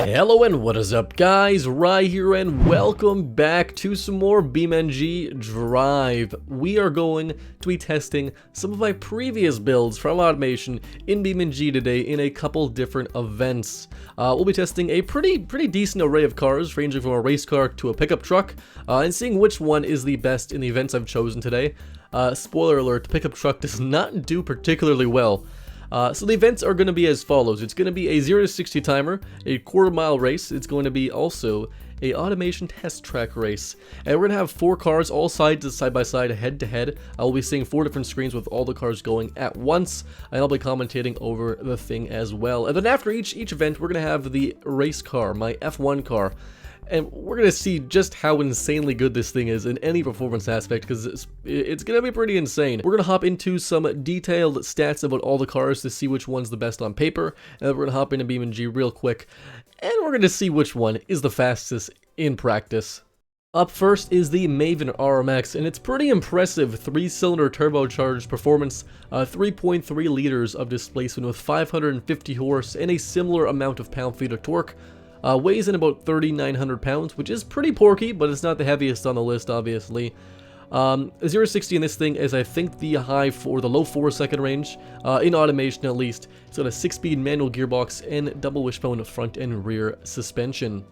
Hello and what is up guys, Rai here and welcome back to some more BeamNG.Drive. We are going to be testing some of my previous builds from automation in BeamNG today in a couple different events. We'll be testing a pretty decent array of cars ranging from a race car to a pickup truck and seeing which one is the best in the events I've chosen today. Spoiler alert, the pickup truck does not do particularly well. So the events are going to be as follows. It's going to be a 0 to 60 timer, a quarter-mile race. It's going to be also a automation test track race. And we're going to have 4 cars all side by side, head to head. I'll be seeing 4 different screens with all the cars going at once. And I'll be commentating over the thing as well. And then after each event, we're going to have the race car, my F1 car. And we're going to see just how insanely good this thing is in any performance aspect, because it's going to be pretty insane. We're going to hop into some detailed stats about all the cars to see which one's the best on paper, and then we're going to hop into BeamNG real quick, and we're going to see which one is the fastest in practice. Up first is the Maven RMX, and it's pretty impressive 3-cylinder turbocharged performance, 3.3 liters of displacement with 550 horse and a similar amount of pound-feet of torque. Weighs in about 3,900 pounds, which is pretty porky, but it's not the heaviest on the list, obviously. 0 to 60 in this thing is, I think, the low 4-second range, in automation at least. It's got a 6-speed manual gearbox and double wishbone front and rear suspension.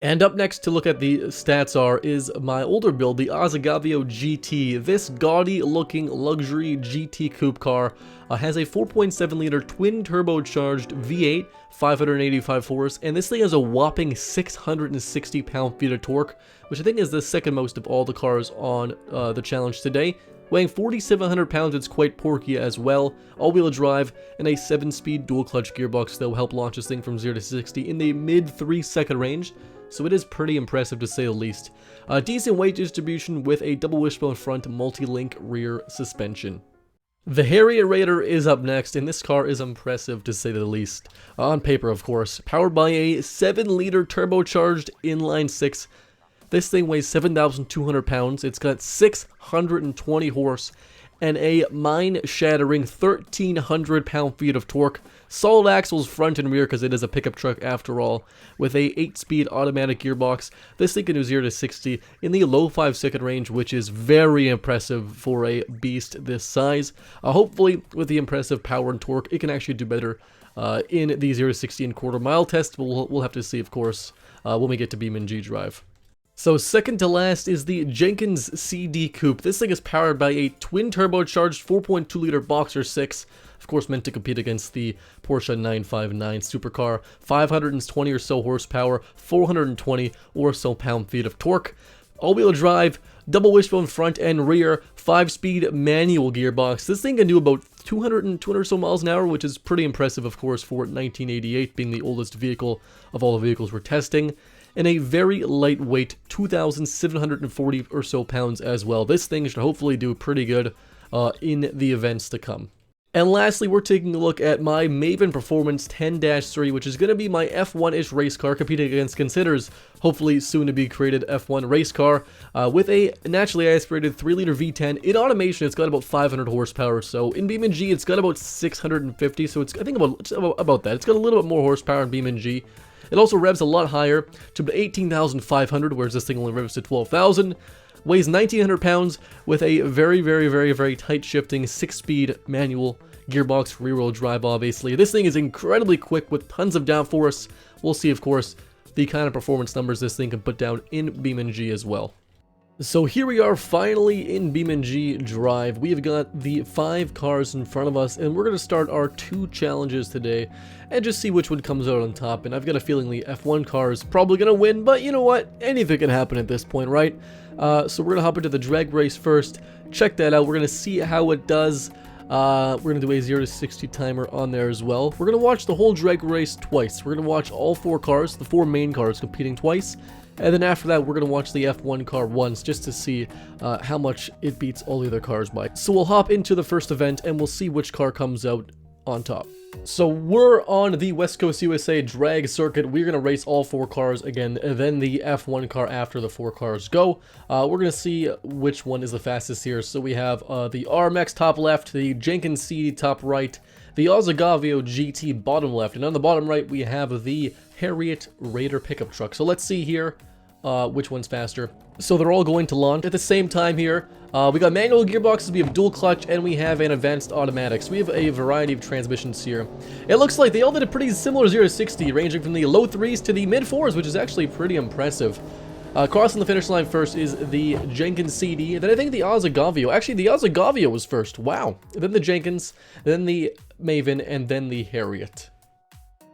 And up next to look at the stats is my older build, the Azagavio GT. This gaudy looking luxury GT coupe car has a 4.7 liter twin turbocharged V8, 585 horse, and this thing has a whopping 660 pound-feet of torque, which I think is the second most of all the cars on the challenge today. Weighing 4,700 pounds, it's quite porky as well. All-wheel drive and a 7-speed dual-clutch gearbox that will help launch this thing from 0 to 60 in the mid 3-second range. So it is pretty impressive to say the least. Decent weight distribution with a double wishbone front multi-link rear suspension. The Harrier Raider is up next, and this car is impressive to say the least. On paper, of course. Powered by a 7-liter turbocharged inline-6. This thing weighs 7,200 pounds. It's got 620 horse and a mind-shattering 1,300 pound-feet of torque. Solid axles front and rear because it is a pickup truck after all. With a 8-speed automatic gearbox, this thing can do 0 to 60 in the low 5-second range, which is very impressive for a beast this size. Hopefully, with the impressive power and torque, it can actually do better in the 0 to 60 and quarter-mile test. But we'll have to see, of course, when we get to BeamNG.Drive. So second to last is the Jenkins CD Coupe. This thing is powered by a twin turbocharged 4.2 liter Boxer 6, of course meant to compete against the Porsche 959 supercar. 520 or so horsepower, 420 or so pound-feet of torque. All-wheel drive, double wishbone front and rear, 5-speed manual gearbox. This thing can do about 200 or so miles an hour, which is pretty impressive, of course, for 1988 being the oldest vehicle of all the vehicles we're testing. And a very lightweight 2,740 or so pounds as well. This thing should hopefully do pretty good in the events to come. And lastly, we're taking a look at my Maven Performance 10-3, which is going to be my F1-ish race car competing against Consider's hopefully soon-to-be created F1 race car with a naturally aspirated 3-liter V10. In automation, it's got about 500 horsepower, so in BeamNG, it's got about 650, so it's, I think, about that. It's got a little bit more horsepower in BeamNG. It also revs a lot higher to about 18,500, whereas this thing only revs to 12,000. Weighs 1,900 pounds with a very tight shifting 6-speed manual gearbox, rear-wheel drive, obviously. This thing is incredibly quick with tons of downforce. We'll see, of course, the kind of performance numbers this thing can put down in BeamNG as well. So here we are finally in BeamNG.Drive. We've got the 5 cars in front of us, and we're going to start our 2 challenges today and just see which one comes out on top. And I've got a feeling the F1 car is probably going to win, but you know what? Anything can happen at this point, right? So we're going to hop into the drag race first, check that out. We're going to see how it does. We're going to do a 0 to 60 timer on there as well. We're going to watch the whole drag race twice. We're going to watch all 4 cars, the 4 main cars competing twice. And then after that, we're going to watch the F1 car once just to see how much it beats all the other cars by. So we'll hop into the first event and we'll see which car comes out on top. So we're on the West Coast USA drag circuit. We're going to race all 4 cars again, and then the F1 car after the 4 cars go. We're going to see which one is the fastest here. So we have the RMX top left, the Jenkins CD top right, the Ozagavio GT bottom left, and on the bottom right we have the Harriet Raider pickup truck. So let's see here which one's faster. So they're all going to launch at the same time here. We got manual gearboxes, we have dual clutch, and we have an advanced automatic. So we have a variety of transmissions here. It looks like they all did a pretty similar 0 to 60, ranging from the low 3s to the mid 4s, which is actually pretty impressive. Crossing the finish line first is the Jenkins CD, then I think the Ozagavio. Actually, the Ozagavio was first. Wow. Then the Jenkins, then the Maven, and then the Harriet.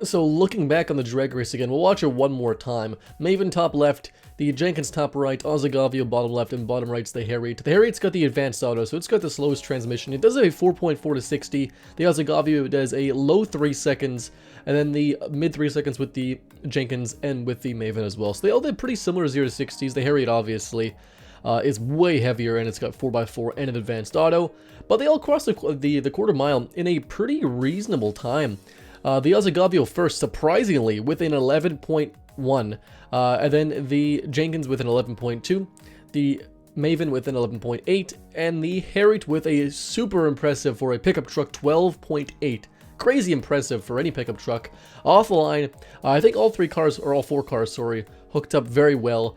So looking back on the drag race again, we'll watch it one more time. Maven top left, the Jenkins top right, Ozagavio bottom left, and bottom right's the Harriet. The Harriet's got the advanced auto, so it's got the slowest transmission. It does have a 4.4 to 60. The Ozagavio does a low 3 seconds, and then the mid 3 seconds with the Jenkins and with the Maven as well. So they all did pretty similar 0 to 60s. The Harriet obviously is way heavier, and it's got 4x4 and an advanced auto. But they all crossed the quarter mile in a pretty reasonable time. The Ozagavio first, surprisingly, with an 11.1, and then the Jenkins with an 11.2, the Maven with an 11.8, and the Harriet with a super impressive, for a pickup truck, 12.8. Crazy impressive for any pickup truck. Off the line, I think all four cars, sorry, hooked up very well.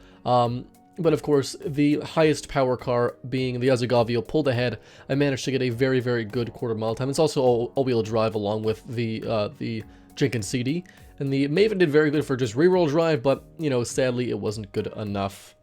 But of course, the highest power car, being the Ozagavio, pulled ahead and managed to get a very, very good quarter mile time. It's also all-wheel drive along with the Jenkins CD. And the Maven did very good for just rear-wheel drive, but, you know, sadly, it wasn't good enough.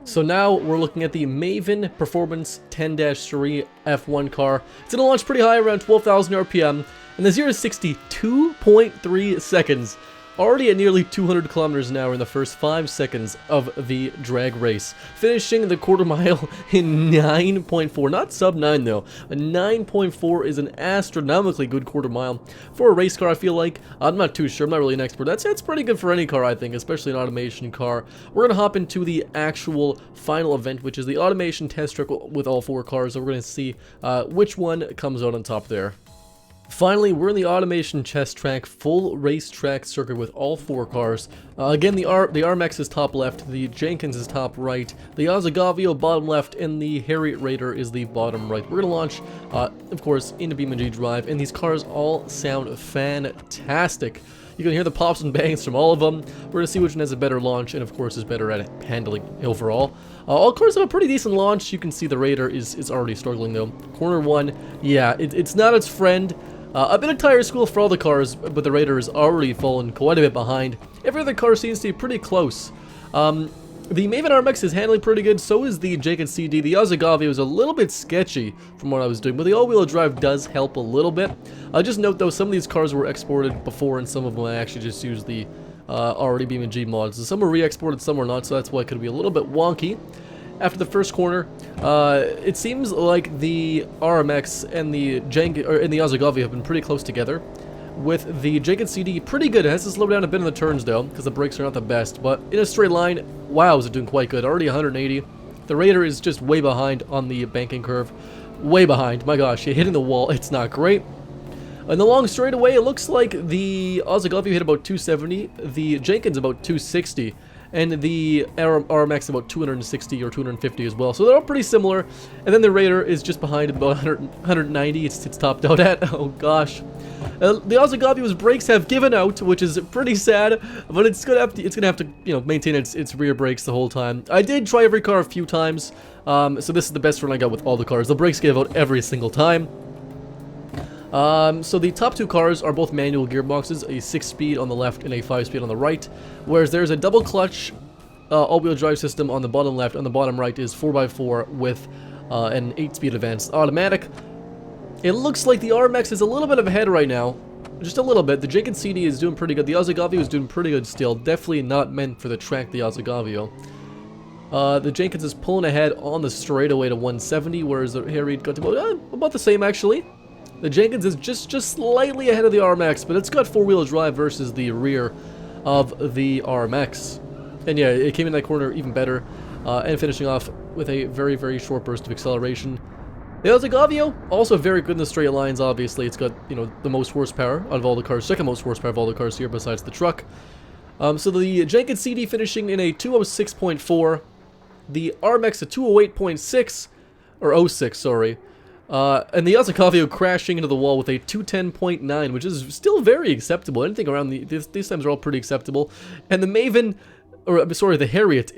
So now we're looking at the Maven Performance 10-3 F1 car. It's going to launch pretty high, around 12,000 RPM, and the 0 to 60, 2.3 seconds. Already at nearly 200 kilometers an hour in the first 5 seconds of the drag race. Finishing the quarter mile in 9.4. Not sub 9 though. A 9.4 is an astronomically good quarter mile for a race car, I feel like. I'm not too sure. I'm not really an expert. That's pretty good for any car, I think, especially an automation car. We're going to hop into the actual final event, which is the automation test track with all 4 cars. So we're going to see which one comes out on top there. Finally, we're in the automation test track, full racetrack circuit with all 4 cars. Again, the RMX is top left, the Jenkins is top right, the Ozagavio bottom left, and the Harriet Raider is the bottom right. We're going to launch, of course, into BeamNG.Drive, and these cars all sound fantastic. You can hear the pops and bangs from all of them. We're going to see which one has a better launch and, of course, is better at handling overall. All cars have a pretty decent launch. You can see the Raider is already struggling, though. Corner 1, yeah, it's not its friend. A bit of tire school for all the cars, but the Raider has already fallen quite a bit behind. Every other car seems to be pretty close. The Maven RMX is handling pretty good, so is the Jenkins CD. The Ozagavio is a little bit sketchy from what I was doing, but the all-wheel drive does help a little bit. Just note, though, some of these cars were exported before, and some of them I actually just used the already BeamNG mods. So some were re-exported, some were not, so that's why it could be a little bit wonky. After the first corner, it seems like the RMX and the Ozagavio have been pretty close together. With the Jenkins CD, pretty good. It has to slow down a bit in the turns, though, because the brakes are not the best. But in a straight line, wow, is it doing quite good. Already 180. The Raider is just way behind on the banking curve. Way behind. My gosh, hitting the wall. It's not great. In the long straightaway, it looks like the Ozagavio hit about 270. The Jenkins about 260. And the RMX about 260 or 250 as well. So they're all pretty similar. And then the Raider is just behind about 190. It's topped out at. Oh gosh. The Ozagavio's brakes have given out, which is pretty sad. But it's gonna have to you know, maintain its rear brakes the whole time. I did try every car a few times. So this is the best run I got with all the cars. The brakes give out every single time. So the top 2 cars are both manual gearboxes, a 6-speed on the left and a 5-speed on the right, whereas there's a double clutch all-wheel drive system on the bottom left. On the bottom right is 4x4 with an 8-speed advanced automatic. It looks like the RMX is a little bit ahead right now, just a little bit. The Jenkins CD is doing pretty good. The Ozagavio is doing pretty good still. Definitely not meant for the track, the Ozagavio. The Jenkins is pulling ahead on the straightaway to 170, whereas the Harriet got to about the same, actually. The Jenkins is just slightly ahead of the RMX, but it's got 4-wheel drive versus the rear of the RMX. And yeah, it came in that corner even better, and finishing off with a very, very short burst of acceleration. The Ozagavio, also very good in the straight lines, obviously. It's got, you know, the most horsepower out of all the cars, second most horsepower of all the cars here besides the truck. So the Jenkins CD finishing in a 206.4, the RMX a 208.6, or 06, sorry. And the Yatsukavio crashing into the wall with a 210.9, which is still very acceptable. Anything around these times are all pretty acceptable. And the Maven, or sorry, the Harriet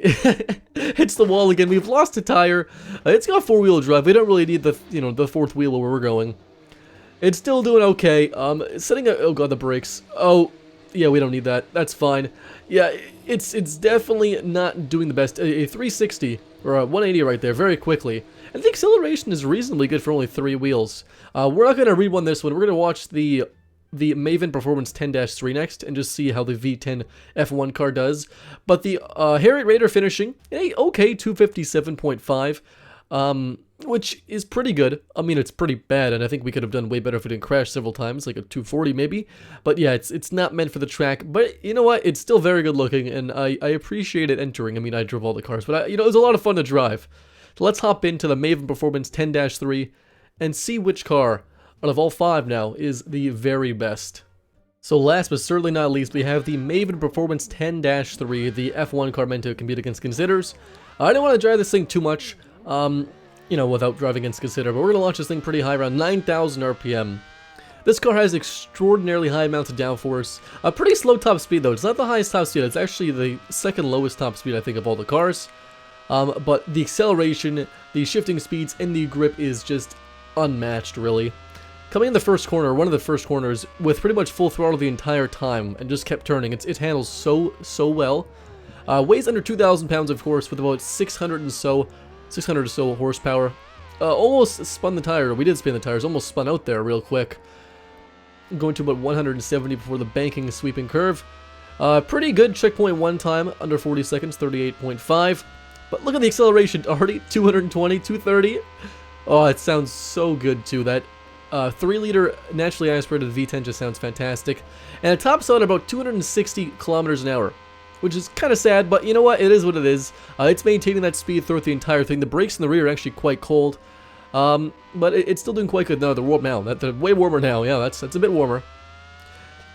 hits the wall again. We've lost a tire. It's got four-wheel drive. We don't really need the the fourth wheel where we're going. It's still doing okay. Oh god, the brakes. Oh, yeah, we don't need that. That's fine. Yeah, it's definitely not doing the best. A 360 or a 180 right there, very quickly. And the acceleration is reasonably good for only 3 wheels. We're not going to read this one. We're going to watch the Maven Performance 10-3 next and just see how the V10 F1 car does. But the Harriet Raider finishing a okay 257.5, which is pretty good. I mean, it's pretty bad, and I think we could have done way better if we didn't crash several times, like a 240 maybe. But yeah, it's not meant for the track. But you know what? It's still very good looking, and I appreciate it entering. I mean, I drove all the cars, but it was a lot of fun to drive. So let's hop into the Maven Performance 10-3 and see which car out of all 5 now is the very best. So last but certainly not least, we have the Maven Performance 10-3, the F1 car meant to compete against Considers. I don't want to drive this thing too much, without driving against Consider, but we're going to launch this thing pretty high, around 9,000 RPM. This car has extraordinarily high amounts of downforce. A pretty slow top speed though. It's not the highest top speed, it's actually the second lowest top speed I think of all the cars. But the acceleration, the shifting speeds, and the grip is just unmatched, really. Coming in the first corner, one of the first corners, with pretty much full throttle the entire time, and just kept turning. It handles so well. Weighs under 2,000 pounds, of course, with about 600 or so horsepower. Almost spun the tire. We did spin the tires. Almost spun out there real quick. Going to about 170 before the banking sweeping curve. Pretty good checkpoint one time, under 40 seconds, 38.5. But look at the acceleration already, 220, 230. Oh, it sounds so good too. That 3-liter naturally aspirated V10 just sounds fantastic. And it tops out at about 260 kilometers an hour, which is kind of sad, but you know what? It is what it is. It's maintaining that speed throughout the entire thing. The brakes in the rear are actually quite cold, but it's still doing quite good. No, they're warm now. They're way warmer now. Yeah, that's a bit warmer.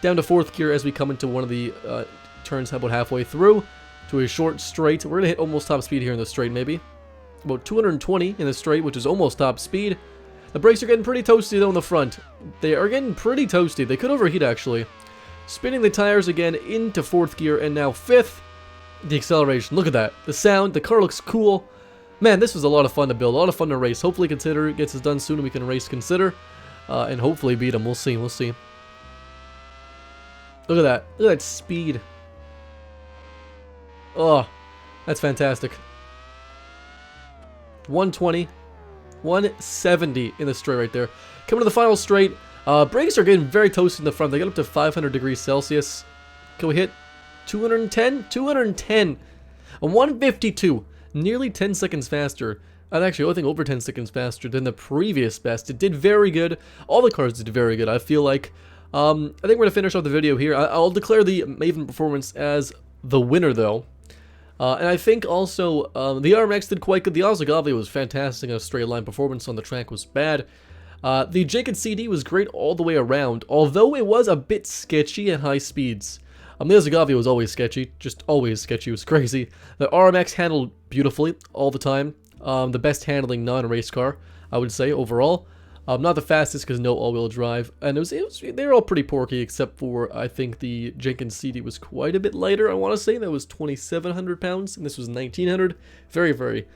Down to 4th gear as we come into one of the turns about halfway through. To a short straight. We're going to hit almost top speed here in the straight, maybe. About 220 in the straight, which is almost top speed. The brakes are getting pretty toasty, though, in the front. They are getting pretty toasty. They could overheat, actually. Spinning the tires again into 4th gear, and now 5th. The acceleration. Look at that. The sound. The car looks cool. Man, this was a lot of fun to build. A lot of fun to race. Hopefully Consider gets this done soon and we can race Consider. And hopefully beat him. We'll see. We'll see. Look at that. Look at that speed. Oh, that's fantastic. 120, 170 in the straight right there. Coming to the final straight. Brakes are getting very toasty in the front. They get up to 500 degrees Celsius. Can we hit 210? 210. A 152. Nearly 10 seconds faster. And actually, I think over 10 seconds faster than the previous best. It did very good. All the cars did very good, I feel like. I think we're going to finish off the video here. I'll declare the Maven Performance as the winner, though. And I think also the RMX did quite good. The Yatsukavio was fantastic. A straight line performance on the track was bad. The Jenkins CD was great all the way around, although it was a bit sketchy at high speeds. The Yatsukavio was always sketchy, just always sketchy. It was crazy. The RMX handled beautifully all the time. The best handling non-race car, I would say, overall. Not the fastest because no all-wheel drive, and they were all pretty porky except for I think the Jenkins CD was quite a bit lighter. I want to say that was 2,700 pounds, and this was 1,900. Very, very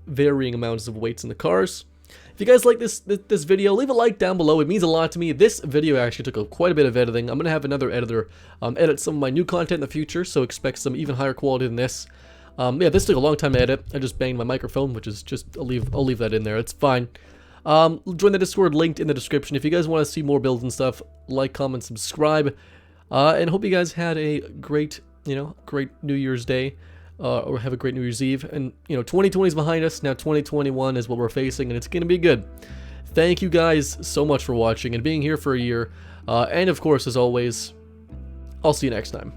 varying amounts of weights in the cars. If you guys like this video, leave a like down below. It means a lot to me. This video actually took quite a bit of editing. I'm gonna have another editor edit some of my new content in the future, so expect some even higher quality than this. Yeah, this took a long time to edit. I just banged my microphone, which is just I'll leave that in there. It's fine. Join the Discord linked in the description. If you guys want to see more builds and stuff, like, comment, subscribe, and hope you guys had a great, great New Year's Day, or have a great New Year's Eve. And 2020 is behind us now. 2021 is what we're facing, and it's gonna be good. Thank you guys so much for watching and being here for a year. And of course, as always, I'll see you next time.